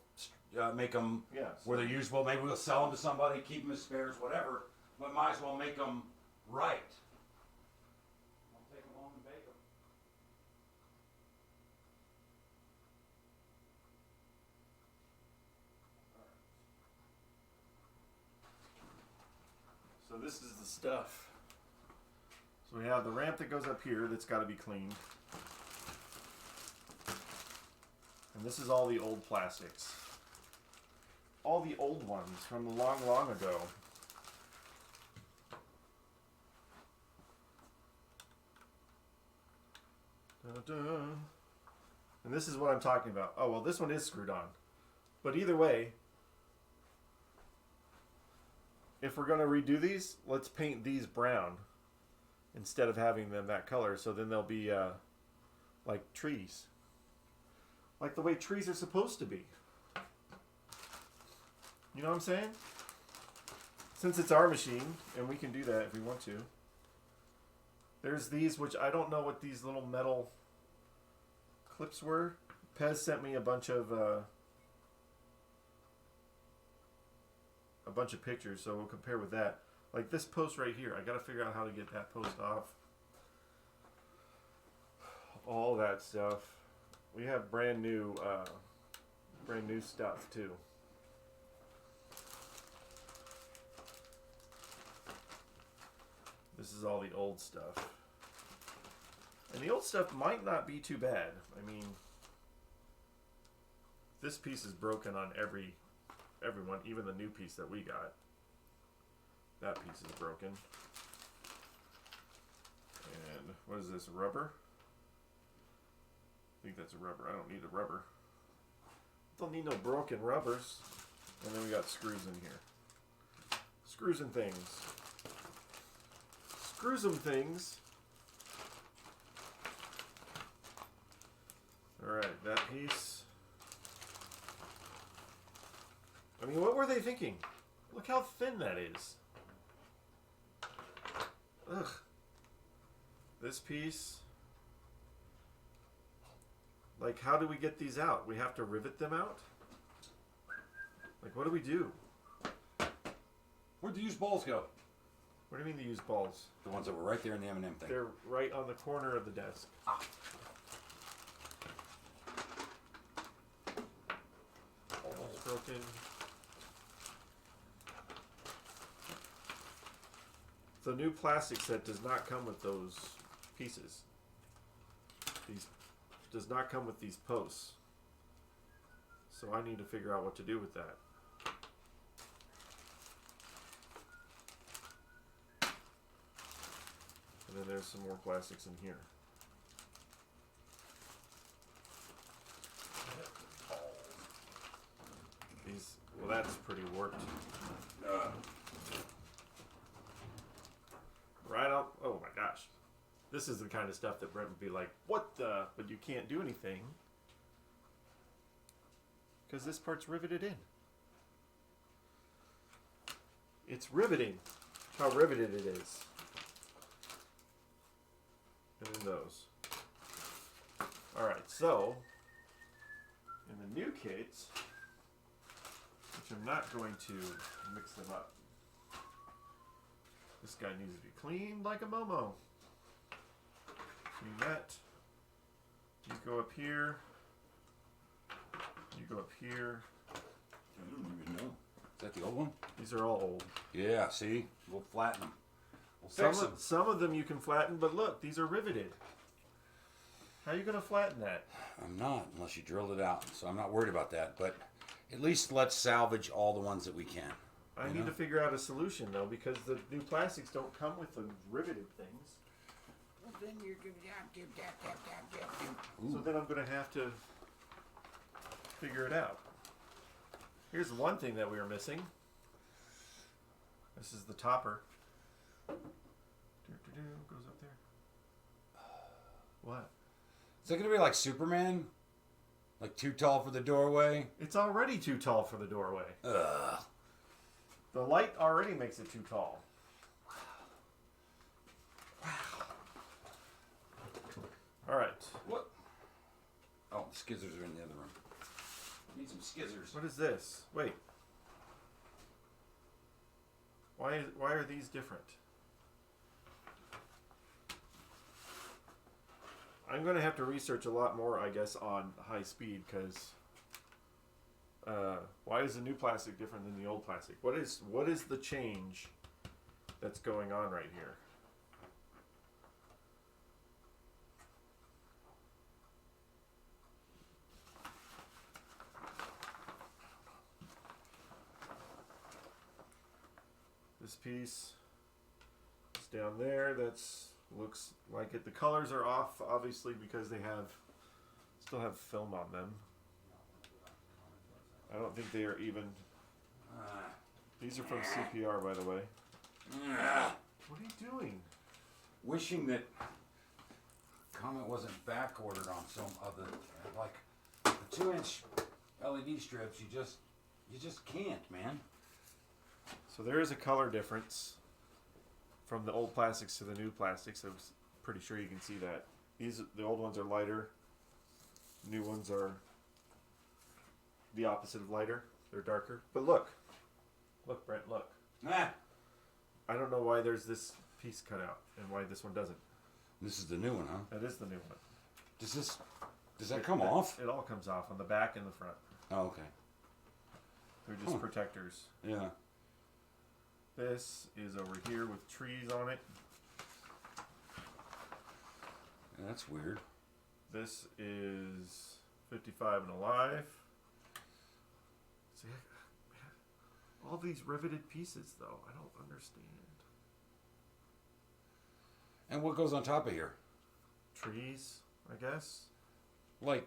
make them where they're usable. Maybe we'll sell them to somebody, keep them as spares, whatever. But might as well make them right. I'll take them home and bake them. So this is the stuff. So we have the ramp that goes up here that's got to be cleaned. And this is all the old plastics. All the old ones from long, long ago. Da-da. And this is what I'm talking about. Oh, well, this one is screwed on. But either way, if we're going to redo these, let's paint these brown instead of having them that color. So then they'll be like trees. Like the way trees are supposed to be. You know what I'm saying? Since it's our machine, and we can do that if we want to. There's these, which I don't know what these little metal clips were. Pez sent me a bunch of pictures, so we'll compare with that. Like this post right here, I got to figure out how to get that post off. All that stuff. We have brand new stuff too. This is all the old stuff. And the old stuff might not be too bad. I mean, this piece is broken on every everyone, even the new piece that we got. That piece is broken. And what is this, rubber? I think that's a rubber. I don't need a rubber. Don't need no broken rubbers. And then we got screws in here. Screws and things. Screws and things. Alright, that piece. I mean, what were they thinking? Look how thin that is. Ugh. This piece. Like, how do we get these out? We have to rivet them out? Like, what do we do? Where'd the used balls go? What do you mean the used balls? The ones that were right there in the M&M thing. They're right on the corner of the desk. Ah. Almost broken. The new plastic set does not come with those pieces. These does not come with these posts. So I need to figure out what to do with that. And then there's some more plastics in here. These, well, that's pretty warped. Right out. Oh my gosh. This is the kind of stuff that Brent would be like, what the? But you can't do anything. Because this part's riveted in. It's riveting. How riveted it is. And then those. Alright, so in the new kits, which I'm not going to mix them up. This guy needs to be cleaned like a Momo. Clean that. You go up here. You go up here. I don't even know. Is that the old one? These are all old. Yeah, see? We'll flatten them. We'll fix them. Some of them you can flatten, but look, these are riveted. How are you going to flatten that? I'm not, unless you drilled it out. So I'm not worried about that. But at least let's salvage all the ones that we can. I need to figure out a solution, though, because the new plastics don't come with the riveted things. Well, then you're going So then I'm going to have to figure it out. Here's one thing that we were missing. This is the topper. Goes up there. What? Is that going to be like Superman? Like too tall for the doorway? It's already too tall for the doorway. Ugh. The light already makes it too tall. Wow. All right. What? Oh, the skizzers are in the other room. Need some skizzers. What is this? Wait. Why are these different? I'm going to have to research a lot more, I guess, on high speed, because why is the new plastic different than the old plastic? What is the change that's going on right here? This piece is down there. That's looks like it. The colors are off, obviously, because they still have film on them. I don't think they are even. These are from CPR, by the way. What are you doing? Wishing that Comet wasn't back ordered on some of the like the 2-inch LED strips. You just can't, man. So there is a color difference from the old plastics to the new plastics. I'm pretty sure you can see that. The old ones are lighter. New ones are the opposite of lighter. They're darker. But look, Brent, look. Ah. I don't know why there's this piece cut out and why this one doesn't. This is the new one, huh? That is the new one. Does that come off? It all comes off on the back and the front. Oh, okay. They're just protectors. Yeah. This is over here with trees on it. Yeah, that's weird. This is 55 and alive. See, All these riveted pieces, though. I don't understand. And what goes on top of here? Trees, I guess. Like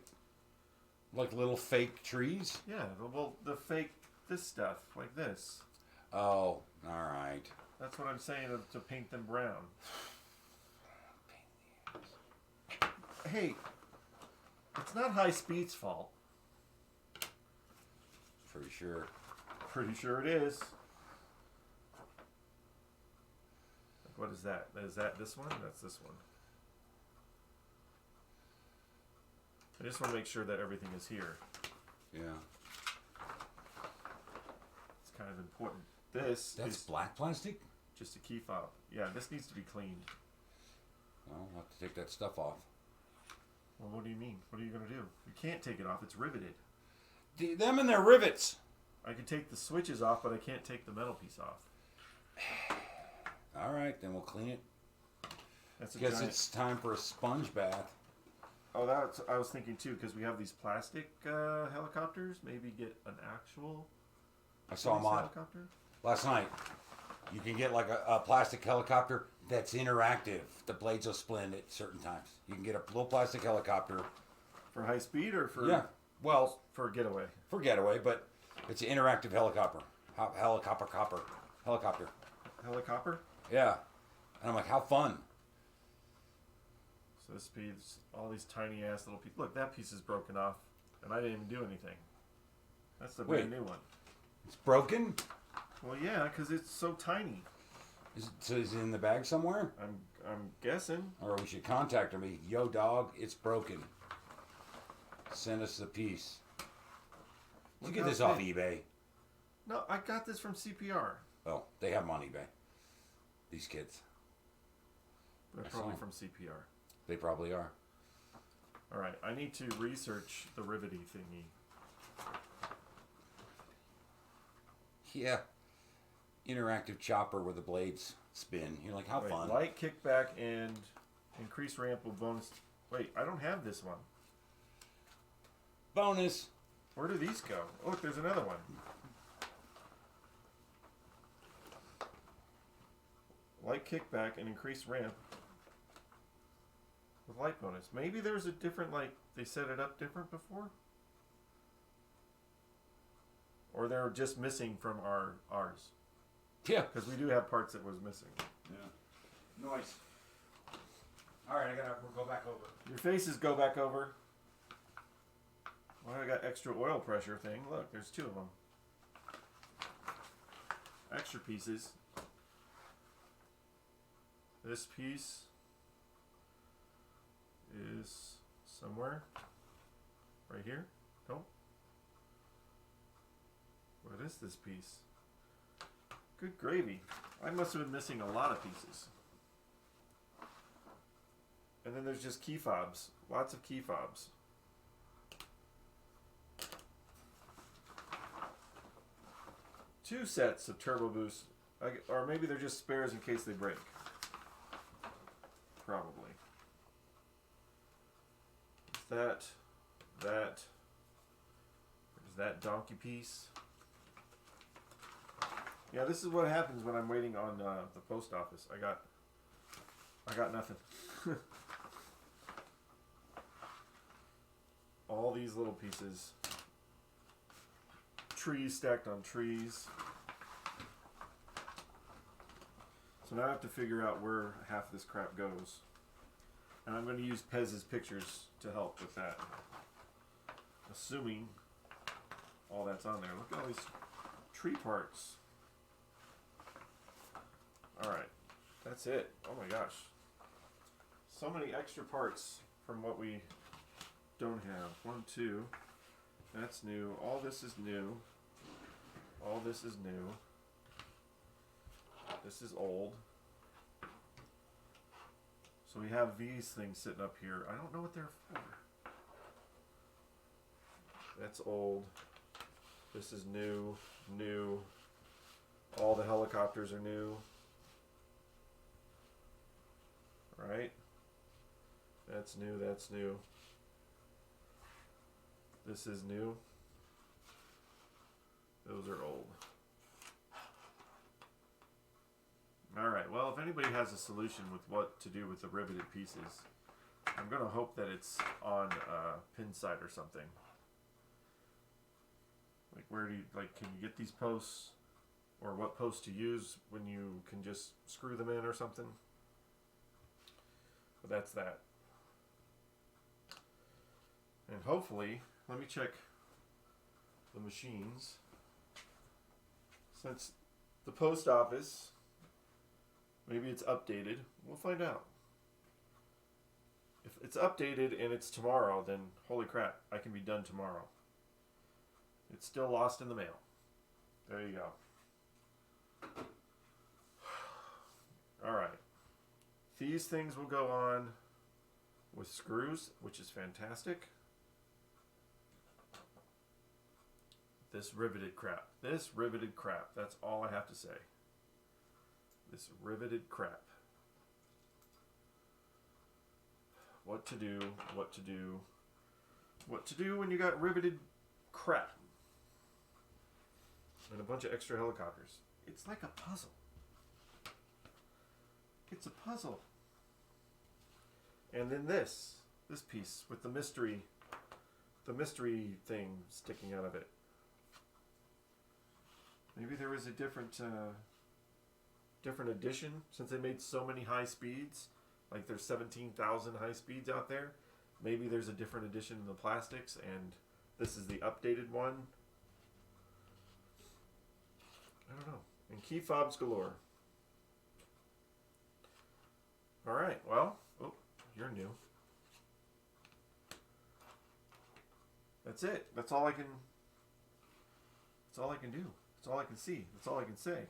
little fake trees? Yeah, well, the fake this stuff, like this. Oh, all right. That's what I'm saying to paint them brown. Hey, it's not High Speed's fault. Pretty sure. Pretty sure it is. What is that? Is that this one? That's this one. I just want to make sure that everything is here. Yeah. It's kind of important. That's is black plastic? just a key fob. Yeah, this needs to be cleaned. Well, we'll have to take that stuff off. Well, what do you mean? What are you going to do? You can't take it off. It's riveted. Them and their rivets. I can take the switches off, but I can't take the metal piece off. All right, then we'll clean it. That's a Guess giant... it's time for a sponge bath. Oh, that's I was thinking too, because we have these plastic helicopters. Maybe get an actual. I saw them on helicopter last night. You can get like a plastic helicopter that's interactive. The blades will split at certain times. You can get a little plastic helicopter. For high speed or for well, for getaway. For getaway, but it's an interactive helicopter. Helicopter. Helicopter? Yeah. And I'm like, how fun. So this piece, all these tiny ass little pieces. Look, that piece is broken off, and I didn't even do anything. That's the brand new one. It's broken? Well, yeah, because it's so tiny. So is it in the bag somewhere? I'm guessing. Or we should contact me. Yo, dog, it's broken. Send us the piece. Did you get this off eBay? No, I got this from CPR. Oh, they have them on eBay. These kids. They're probably from CPR. They probably are. All right, I need to research the rivety thingy. Yeah. Interactive chopper where the blades spin. You're like, how fun. Light kickback and increase ramp with bonus. Wait, I don't have this one. Bonus. Where do these go? Oh, look, there's another one. Light kickback and increase ramp with light bonus. Maybe there's a different, like, they set it up different before? Or they're just missing from ours. Yeah. Because we do have parts that was missing. Yeah. Nice. All right, we'll go back over. Your faces go back over. Well, I got extra oil pressure thing. Look, there's two of them. Extra pieces. This piece is somewhere. Right here? Nope. What is this piece? Good gravy. I must have been missing a lot of pieces. And then there's just key fobs. Lots of key fobs. Two sets of turbo boost. Or maybe they're just spares in case they break. Probably. There's that donkey piece. Yeah, this is what happens when I'm waiting on the post office. I got nothing. All these little pieces. Trees stacked on trees. So now I have to figure out where half this crap goes. And I'm going to use Pez's pictures to help with that. Assuming all that's on there. Look at all these tree parts. Alright, that's it. Oh my gosh. So many extra parts from what we don't have. 1, 2. That's new. All this is new. All this is new. This is old. So we have these things sitting up here. I don't know what they're for. That's old. This is new. New. All the helicopters are new. Right? That's new. That's new. This is new. Those are old. All right. Well, if anybody has a solution with what to do with the riveted pieces, I'm gonna hope that it's on a pin site or something. Like, where do you Can you get these posts, or what posts to use when you can just screw them in or something? But that's that. And hopefully, let me check the machines. Since the post office, maybe it's updated. We'll find out. If it's updated and it's tomorrow, then holy crap, I can be done tomorrow. It's still lost in the mail. There you go. Alright. These things will go on with screws, which is fantastic. This riveted crap. This riveted crap. That's all I have to say. This riveted crap. What to do, what to do, what to do when you got riveted crap. And a bunch of extra helicopters. It's like a puzzle. It's a puzzle. And then this piece with the mystery thing sticking out of it. Maybe there was a different edition, since they made so many high speeds. Like there's 17,000 high speeds out there. Maybe there's a different edition in the plastics, and this is the updated one. I don't know. And key fobs galore. All right. Well, oh, you're new. That's it. That's all I can. That's all I can do. That's all I can see. That's all I can say.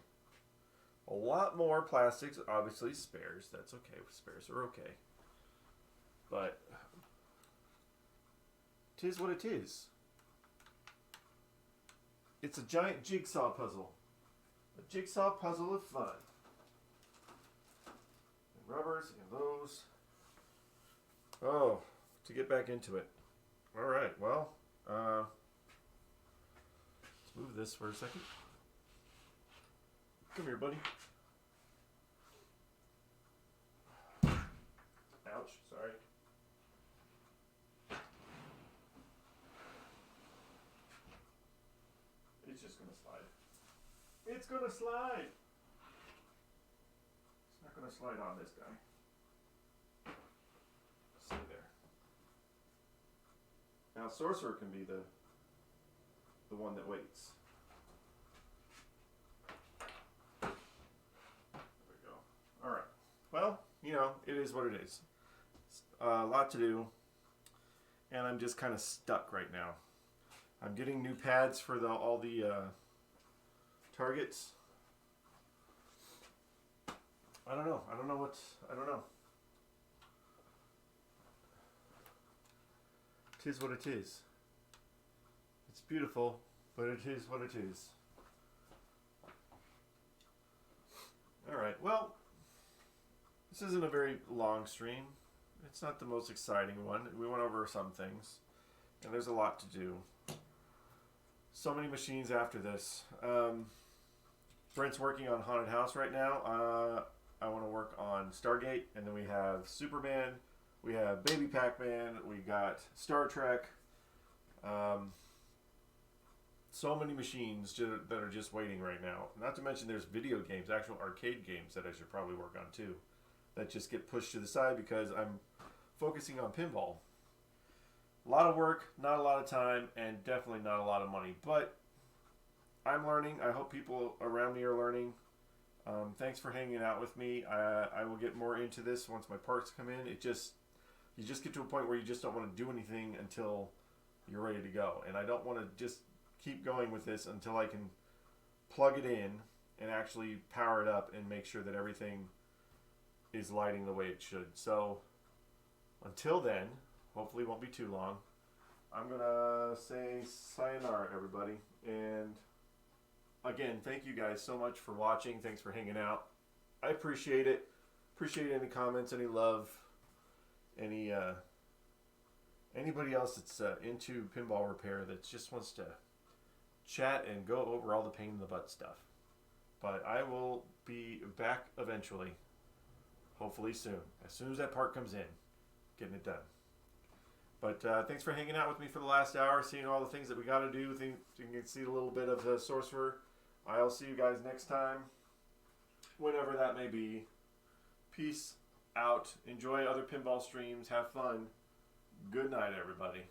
A lot more plastics, obviously spares. That's okay. Spares are okay. But tis what it is. It's a giant jigsaw puzzle. A jigsaw puzzle of fun. And rubbers and those. Oh, to get back into it. All right. Well, let's move this for a second. Come here, buddy. Ouch, sorry. It's just gonna slide. It's gonna slide! It's not gonna slide on this guy. Stay there. Now, Sorcerer can be the one that waits. Well, you know, it is what it is. A lot to do, and I'm just kind of stuck right now. I'm getting new pads for all the targets. I don't know. I don't know. It is what it is. It's beautiful, but it is what it is. All right. Well. This isn't a very long stream. It's not the most exciting one. We went over some things, and there's a lot to do. So many machines after this. Brent's working on Haunted House right now. I want to work on Stargate, and then we have Superman, we have Baby Pac-Man, we got Star Trek. So many machines that are just waiting right now. Not to mention there's video games, actual arcade games that I should probably work on too. That just get pushed to the side because I'm focusing on pinball. A lot of work, not a lot of time, and definitely not a lot of money. But I'm learning. I hope people around me are learning. Thanks for hanging out with me. I will get more into this once my parts come in. You just get to a point where you just don't want to do anything until you're ready to go. And I don't want to just keep going with this until I can plug it in and actually power it up and make sure that everything is lighting the way it should. So until then, hopefully it won't be too long, I'm gonna say sayonara, everybody. And again, thank you guys so much for watching. Thanks for hanging out. I appreciate it. Appreciate any comments, any love, any anybody else that's into pinball repair that just wants to chat and go over all the pain in the butt stuff. But I will be back eventually. Hopefully soon. As soon as that part comes in. Getting it done. But thanks for hanging out with me for the last hour, seeing all the things that we got to do. You can see a little bit of the Sorcerer. I'll see you guys next time, whenever that may be. Peace out. Enjoy other pinball streams. Have fun. Good night, everybody.